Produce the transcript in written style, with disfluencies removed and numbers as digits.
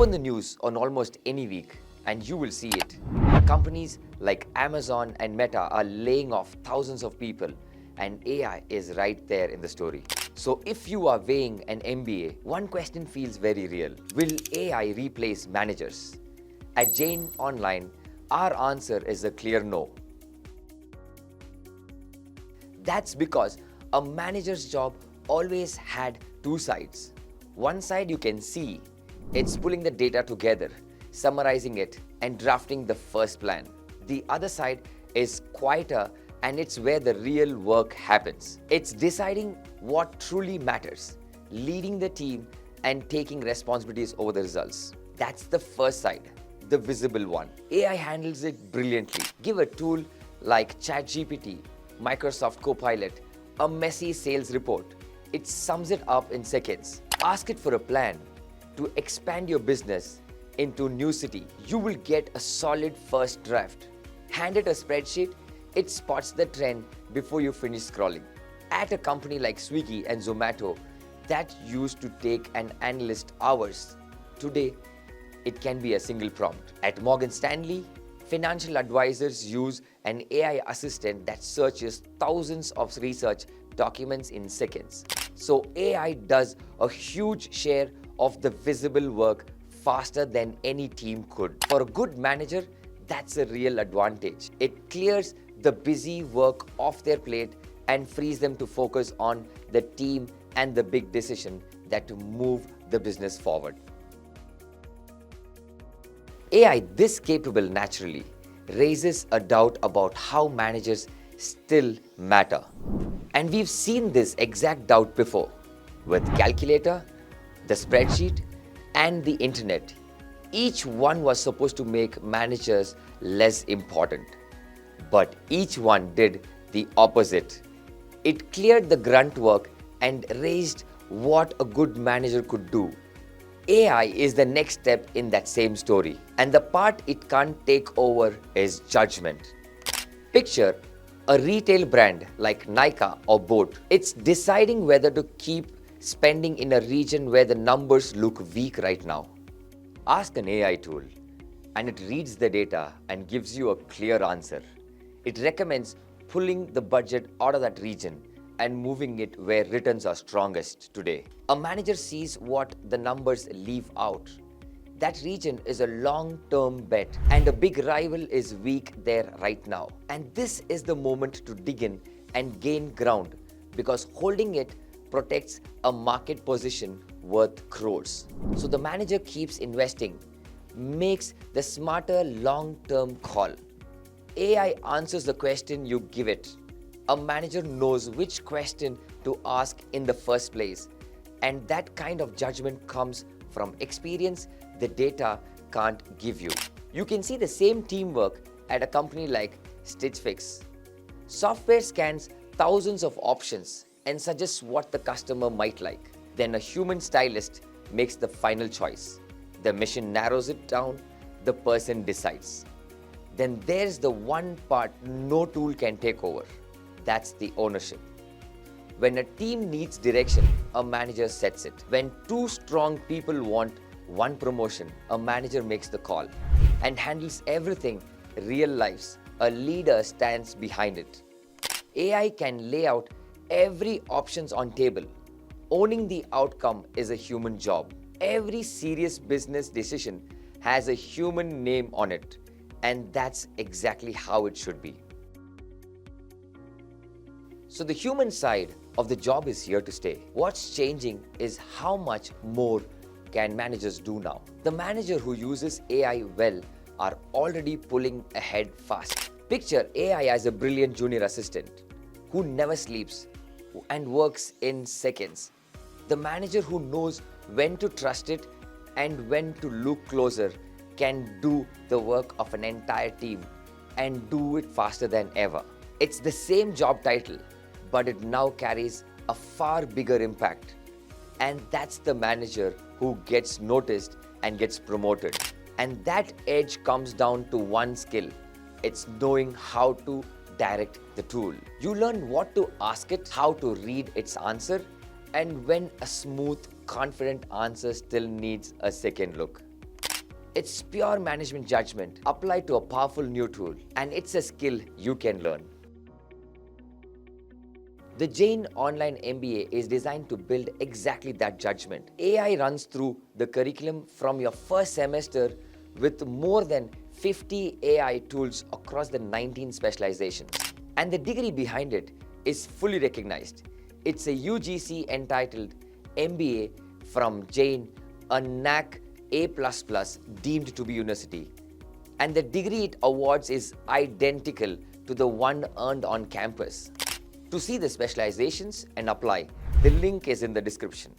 Open the news on almost any week and you will see it. Companies like Amazon and Meta are laying off thousands of people, and AI is right there in the story. So if you are weighing an MBA, one question feels very real. Will AI replace managers? At JAIN Online, our answer is a clear no. That's because a manager's job always had two sides. One side you can see, it's pulling the data together, summarizing it, and drafting the first plan. The other side is quieter, and it's where the real work happens. It's deciding what truly matters, leading the team, and taking responsibilities over the results. That's the first side, the visible one. AI handles it brilliantly. Give a tool like ChatGPT, Microsoft Copilot, a messy sales report. It sums it up in seconds. Ask it for a plan to expand your business into new city. You will get a solid first draft. Hand it a spreadsheet, it spots the trend before you finish scrolling. At a company like Swiggy and Zomato, that used to take an analyst hours. Today, it can be a single prompt. At Morgan Stanley, financial advisors use an AI assistant that searches thousands of research documents in seconds. So AI does a huge share of the visible work faster than any team could. For a good manager, that's a real advantage. It clears the busy work off their plate and frees them to focus on the team and the big decision that to move the business forward. AI this capable naturally raises a doubt about how managers still matter. And we've seen this exact doubt before with calculator, the spreadsheet, and the internet. Each one was supposed to make managers less important, but each one did the opposite. It cleared the grunt work and raised what a good manager could do. AI is the next step in that same story, and the part it can't take over is judgment. Picture a retail brand like Nike or Boat. It's deciding whether to keep spending in a region where the numbers look weak right now. Ask an AI tool, and it reads the data and gives you a clear answer. It recommends pulling the budget out of that region and moving it where returns are strongest today. A manager sees what the numbers leave out. That region is a long-term bet, and a big rival is weak there right now. And this is the moment to dig in and gain ground, because holding it protects a market position worth crores. So the manager keeps investing, makes the smarter long-term call. AI answers the question you give it. A manager knows which question to ask in the first place, and that kind of judgment comes from experience the data can't give you. You can see the same teamwork at a company like Stitch Fix. Software scans thousands of options and suggests what the customer might like. Then a human stylist makes the final choice. The machine narrows it down, the person decides. Then there's the one part no tool can take over. That's the ownership. When a team needs direction, a manager sets it. When two strong people want one promotion, a manager makes the call and handles everything real lives. A leader stands behind it. AI can lay out every options on table. Owning the outcome is a human job. Every serious business decision has a human name on it, and that's exactly how it should be. So the human side of the job is here to stay. What's changing is how much more can managers do now. The manager who uses AI well are already pulling ahead fast. Picture AI as a brilliant junior assistant who never sleeps and works in seconds. The manager who knows when to trust it and when to look closer can do the work of an entire team and do it faster than ever. It's the same job title, but it now carries a far bigger impact. And that's the manager who gets noticed and gets promoted. And that edge comes down to one skill. It's knowing how to direct the tool. You learn what to ask it, how to read its answer, and when a smooth, confident answer still needs a second look. It's pure management judgment applied to a powerful new tool, and it's a skill you can learn. The JAIN Online MBA is designed to build exactly that judgment. AI runs through the curriculum from your first semester with more than 50 AI tools across the 19 specializations. And the degree behind it is fully recognized. It's a UGC entitled MBA from JAIN, a NAC A++ deemed to be university. And the degree it awards is identical to the one earned on campus. To see the specializations and apply, the link is in the description.